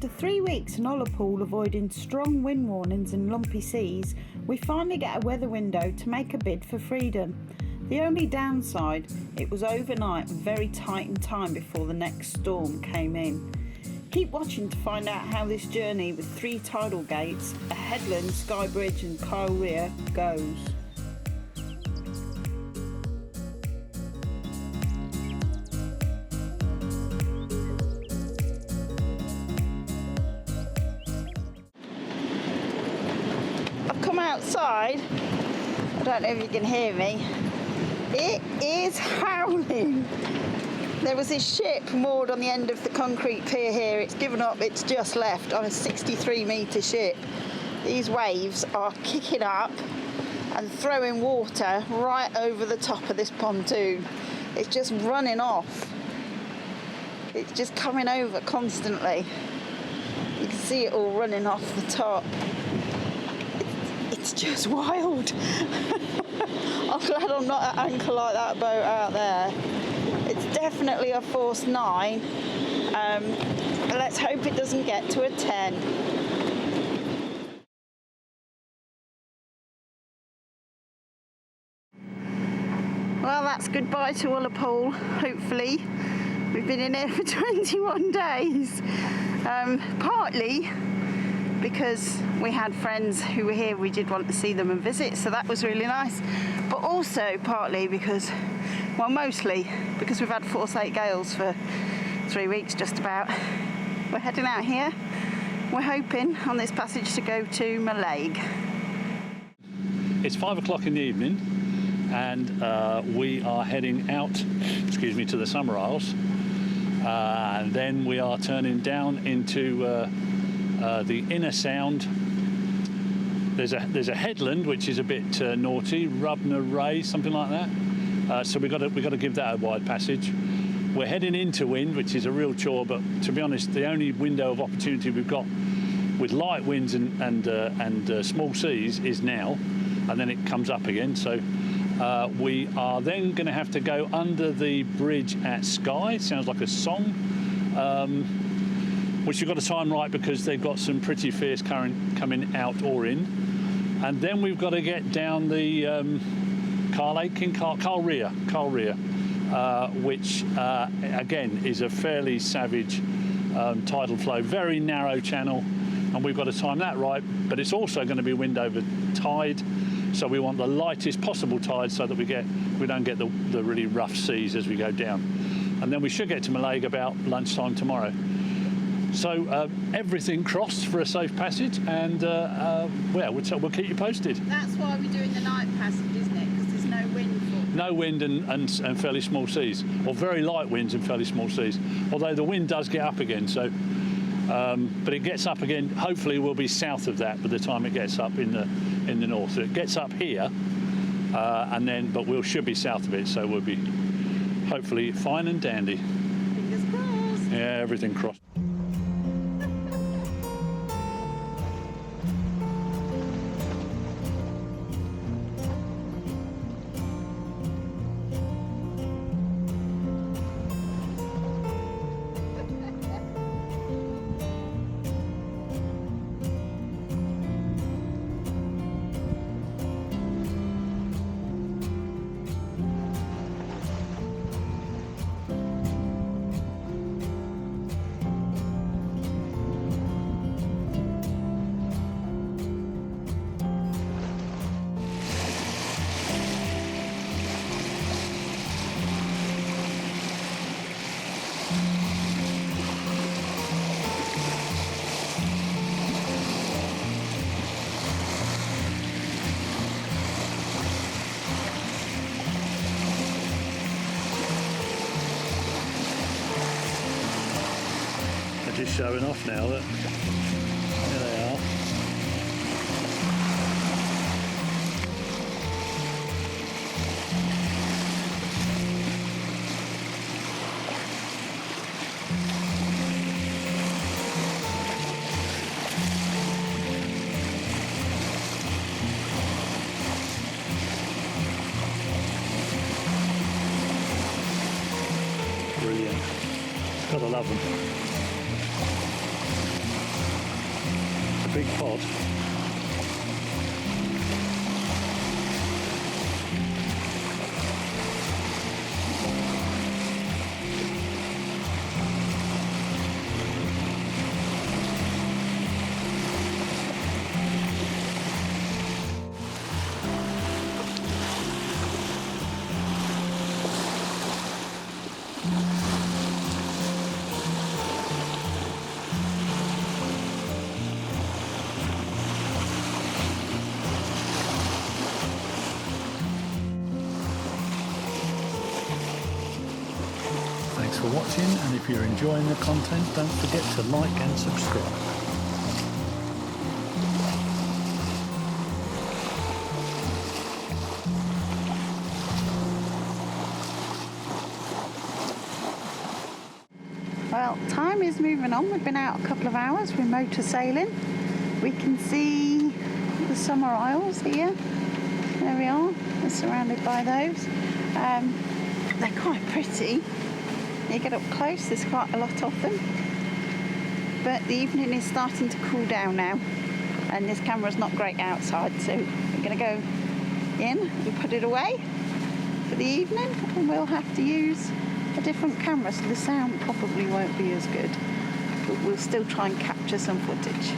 After 3 weeks in Ullapool avoiding strong wind warnings and lumpy seas, we finally get a weather window to make a bid for freedom. The only downside, it was overnight and very tight in time before the next storm came in. Keep watching to find out how this journey with 3 tidal gates, a headland, Skye Bridge and Khyle Rhea goes. I've come outside, I don't know if you can hear me, it is howling. There was this ship moored on the end of the concrete pier here, it's given up, it's just left on a 63-metre ship. These waves are kicking up and throwing water right over the top of this pontoon. It's just running off. It's just coming over constantly. You can see it all running off the top. It's just wild. I'm glad I'm not at anchor like that boat out there. It's definitely a force 9. Let's hope it doesn't get to a 10. Well, that's goodbye to Ullapool, hopefully. We've been in here for 21 days. Partly because we had friends who were here, we did want to see them and visit, so that was really nice. But also partly because, well, mostly because we've had force 8 gales for 3 weeks just about. We're heading out here. We're hoping on this passage to go to Mallaig. It's 5 o'clock in the evening and we are heading out, excuse me, to the Summer Isles. And then we are turning down into the inner sound. There's a headland which is a bit naughty, Rubna Ray, something like that. So we've got to give that a wide passage. We're heading into wind, which is a real chore, but to be honest, the only window of opportunity we've got with light winds and small seas is now, and then it comes up again. So we are then going to have to go under the bridge at Skye. Sounds like a song, which you've got to time right because they've got some pretty fierce current coming out or in. And then we've got to get down the Khyle Rhea, which again is a fairly savage tidal flow, very narrow channel, and we've got to time that right. But it's also going to be wind over tide, so we want the lightest possible tide so that we don't get the really rough seas as we go down. And then we should get to Mallaig about lunchtime tomorrow. So everything crossed for a safe passage, and we'll keep you posted. That's why we're doing the night passage, isn't it? Because there's no wind. No wind and fairly small seas, or very light winds and fairly small seas. Although the wind does get up again, so but it gets up again. Hopefully, we'll be south of that by the time it gets up in the north. So it gets up here, but we should be south of it, so we'll be hopefully fine and dandy. Fingers crossed. Yeah, everything crossed. Just showing off now that here they are. Brilliant. Gotta love them. big pod. Thanks for watching, and if you're enjoying the content, don't forget to like and subscribe. Well, time is moving on. We've been out a couple of hours. We're motor sailing. We can see the summer isles here. There we are. We're surrounded by those. They're quite pretty. You get up close, there's quite a lot of them. But the evening is starting to cool down now, and this camera's not great outside, so we're going to go in and put it away for the evening, and we'll have to use a different camera, so the sound probably won't be as good, but we'll still try and capture some footage.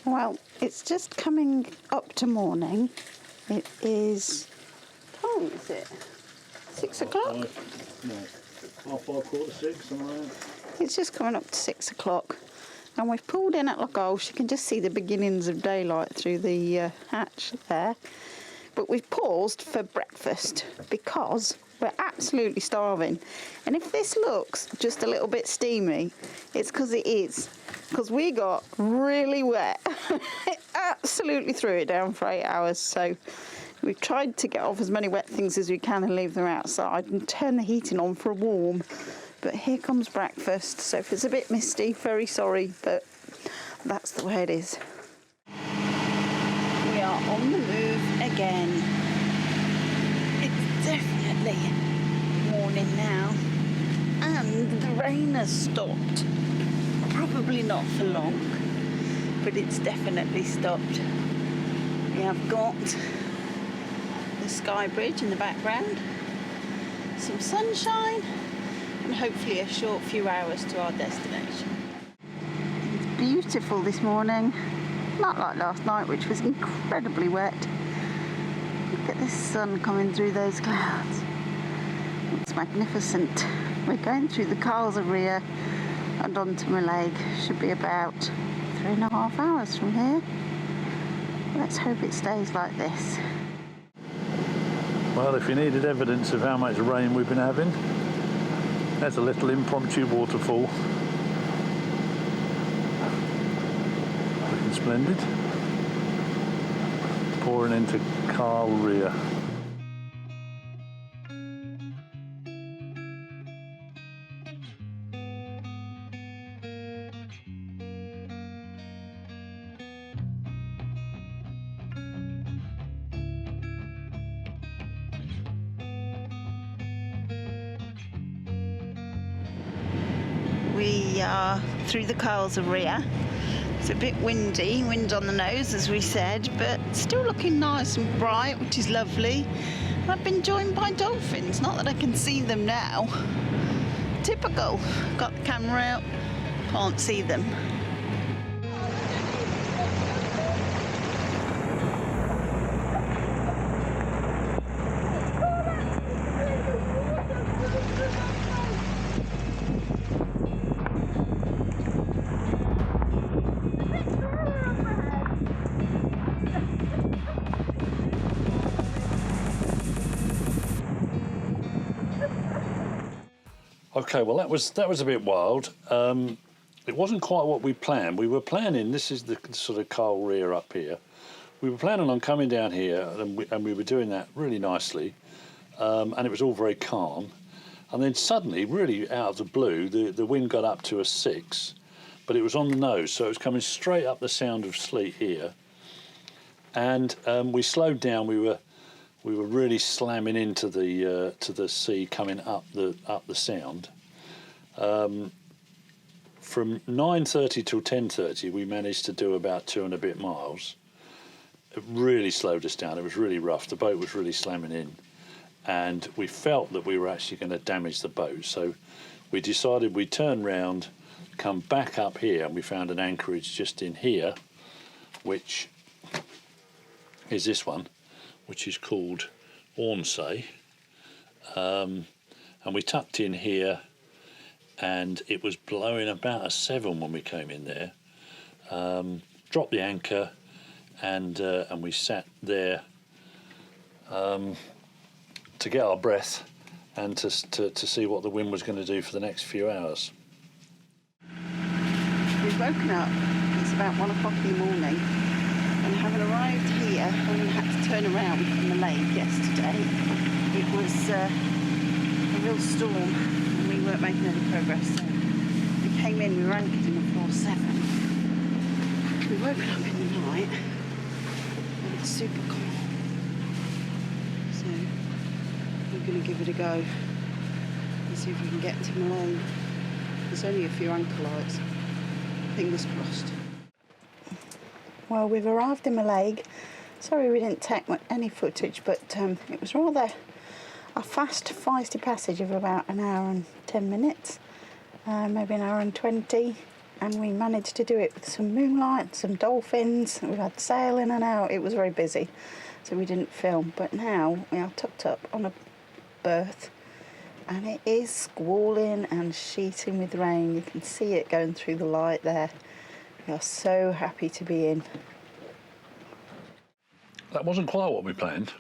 Well, it's just coming up to morning. It is, what time is it? 6 o'clock? No, 5:30, 6:45, something like that. It's just coming up to 6 o'clock. And we've pulled in at Loch Alsh. You can just see the beginnings of daylight through the hatch there. But we've paused for breakfast because we're absolutely starving. And if this looks just a little bit steamy, it's because it is. Because we got really wet. It absolutely threw it down for 8 hours. So we've tried to get off as many wet things as we can and leave them outside and turn the heating on for a warm. But here comes breakfast. So if it's a bit misty, very sorry, but that's the way it is. We are on the move again. It's definitely morning now, and the rain has stopped. Probably not for long, but it's definitely stopped. We have got the Skye Bridge in the background, some sunshine, and hopefully a short few hours to our destination. It's beautiful this morning, not like last night, which was incredibly wet. Look at this sun coming through those clouds. It's magnificent. We're going through the Khyle Rhea and on to Mallaig. Should be about 3.5 hours from here. Let's hope it stays like this. Well, if you needed evidence of how much rain we've been having, there's a little impromptu waterfall. Looking splendid. Pouring into Khyle Rhea. We are through the Khyle Rhea. It's a bit windy, wind on the nose as we said, but still looking nice and bright, which is lovely. I've been joined by dolphins, not that I can see them now. Typical. Got the camera out, can't see them. Okay, well that was a bit wild. It wasn't quite what we planned. We were planning, this is the sort of Khyle Rhea up here. We were planning on coming down here and we were doing that really nicely. And it was all very calm. And then suddenly, really out of the blue, the wind got up to a 6, but it was on the nose, so it was coming straight up the Sound of Sleat here. And we slowed down. We were really slamming into the to the sea coming up the Sound. From 9:30 till 10:30, we managed to do about 2 and a bit miles. It really slowed us down. It was really rough. The boat was really slamming in, and we felt that we were actually going to damage the boat. So we decided we'd turn round, come back up here, and we found an anchorage just in here, which is this one, which is called Ormsay. And we tucked in here, and it was blowing about a 7 when we came in there. Dropped the anchor, and we sat there to get our breath and to see what the wind was going to do for the next few hours. We've woken up, it's about 1 o'clock in the morning, and having arrived here, having had to turn around from the lake yesterday, it was a real storm and we weren't making any progress. So we came in, we were anchored in a floor 7. We woke up in the night and it's super cold. So we're going to give it a go and see if we can get to Mallaig. There's only a few anchor lights. Fingers crossed. Well, we've arrived in Mallaig. Sorry we didn't take any footage, but it was rather a fast, feisty passage of about an hour and 10 minutes, maybe an hour and 20, and we managed to do it with some moonlight, some dolphins. We had sail in and out. It was very busy, so we didn't film. But now we are tucked up on a berth, and it is squalling and sheeting with rain. You can see it going through the light there. We are so happy to be in. That wasn't quite what we planned,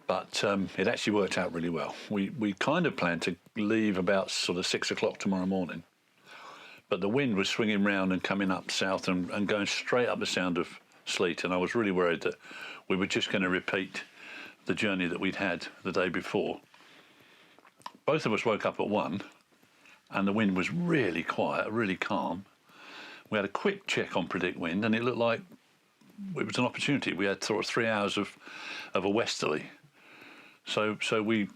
but it actually worked out really well. We kind of planned to leave about sort of 6 o'clock tomorrow morning, but the wind was swinging round and coming up south and going straight up the Sound of Sleat, and I was really worried that we were just going to repeat the journey that we'd had the day before. Both of us woke up at 1, and the wind was really quiet, really calm. We had a quick check on Predict Wind, and it looked like it was an opportunity. We had sort of 3 hours of a westerly. So we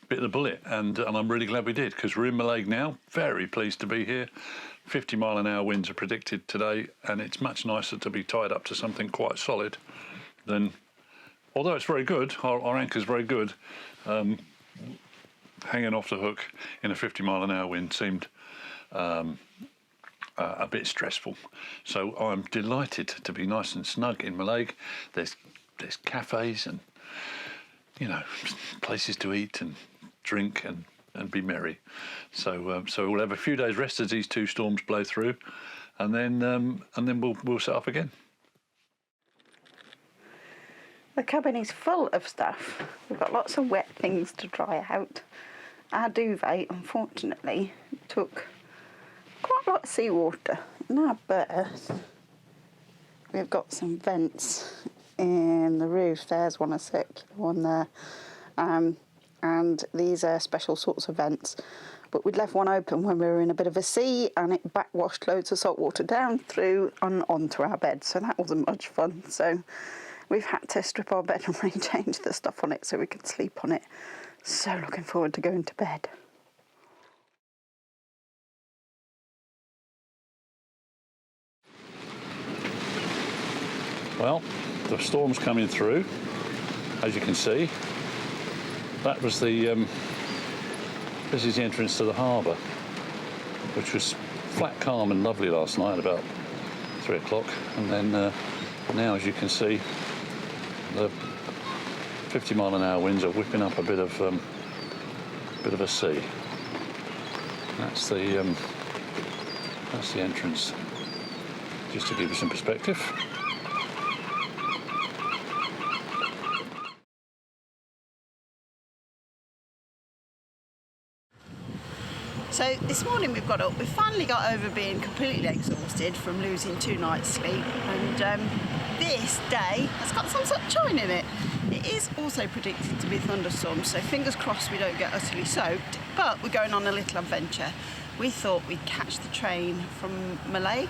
bit the bullet, and I'm really glad we did, because we're in Mallaig now. Very pleased to be here. 50-mile-an-hour winds are predicted today, and it's much nicer to be tied up to something quite solid than, although it's very good, our anchor's very good, hanging off the hook in a 50-mile-an-hour wind seemed a bit stressful. So I'm delighted to be nice and snug in Mallaig. There's cafes and, you know, places to eat and drink and be merry. So we'll have a few days rest as these 2 storms blow through, and then we'll set off again. The cabin is full of stuff. We've got lots of wet things to dry out. Our duvet, unfortunately, took quite a lot of seawater. In our berth, we've got some vents in the roof. There's one, a circular one there. And these are special sorts of vents. But we'd left one open when we were in a bit of a sea, and it backwashed loads of salt water down through and onto our bed. So that wasn't much fun. So we've had to strip our bed and rechange the stuff on it so we could sleep on it. So looking forward to going to bed. Well, the storm's coming through, as you can see. That was this is the entrance to the harbour, which was flat calm and lovely last night, about 3 o'clock. And then now, as you can see, the 50-mile-an-hour winds are whipping up a bit of a sea. That's the entrance, just to give you some perspective. So this morning we finally got over being completely exhausted from losing 2 nights sleep, and this day has got some sunshine in it. It is also predicted to be thunderstorms, so fingers crossed we don't get utterly soaked, but we're going on a little adventure. We thought we'd catch the train from Mallaig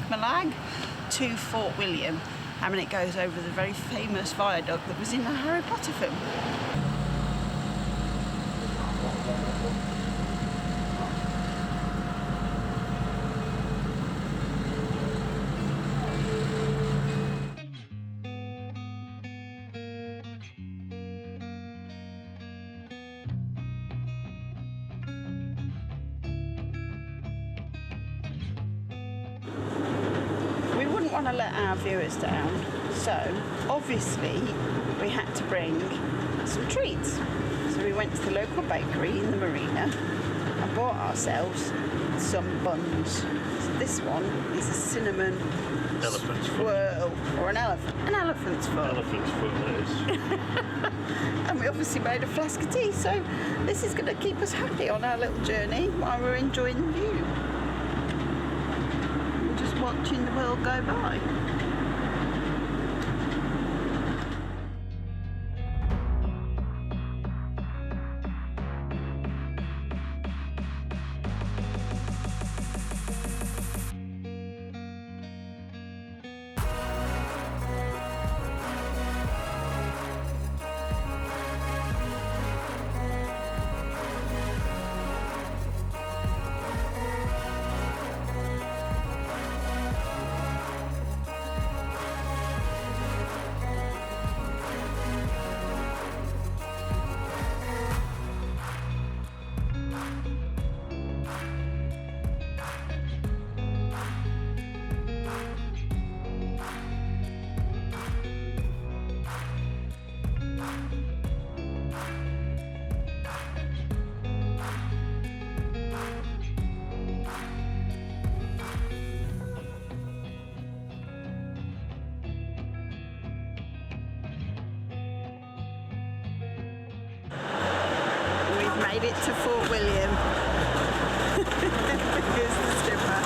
to Fort William, and it goes over the very famous viaduct that was in the Harry Potter film. Want to let our viewers down, so obviously we had to bring some treats. So we went to the local bakery in the marina and bought ourselves some buns. So this one is a cinnamon Elephant's swirl, or an elephant's foot. Elephant's foot, that is. And we obviously made a flask of tea, so this is going to keep us happy on our little journey while we're enjoying the view. Watching the world go by. Made it to Fort William. Here's the skipper.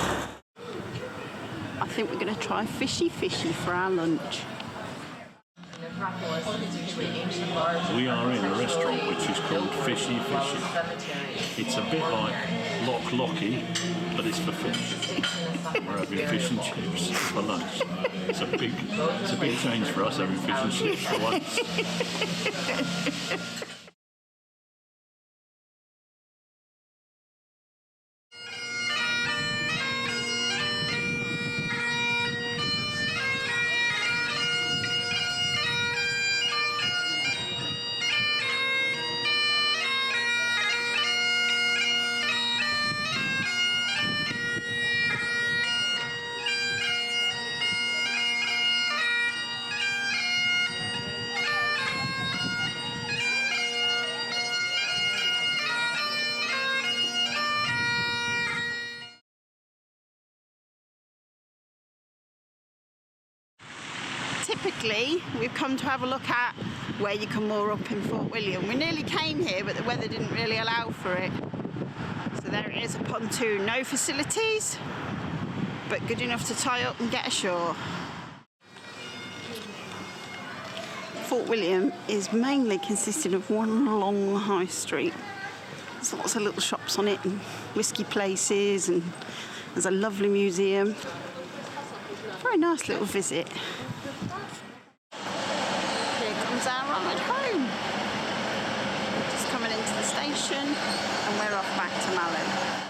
I think we're going to try fishy for our lunch. We are in a restaurant which is called Fishy. It's a bit like Locky, but it's for fish. We're having fish and chips for lunch. It's a big change for us, having fish and chips for once. Typically, we've come to have a look at where you can moor up in Fort William. We nearly came here, but the weather didn't really allow for it. So there it is, a pontoon. No facilities, but good enough to tie up and get ashore. Fort William is mainly consisting of one long high street. There's lots of little shops on it and whisky places, and there's a lovely museum. Very nice little visit. Here comes our ride home. Just coming into the station and we're off back to Mallaig.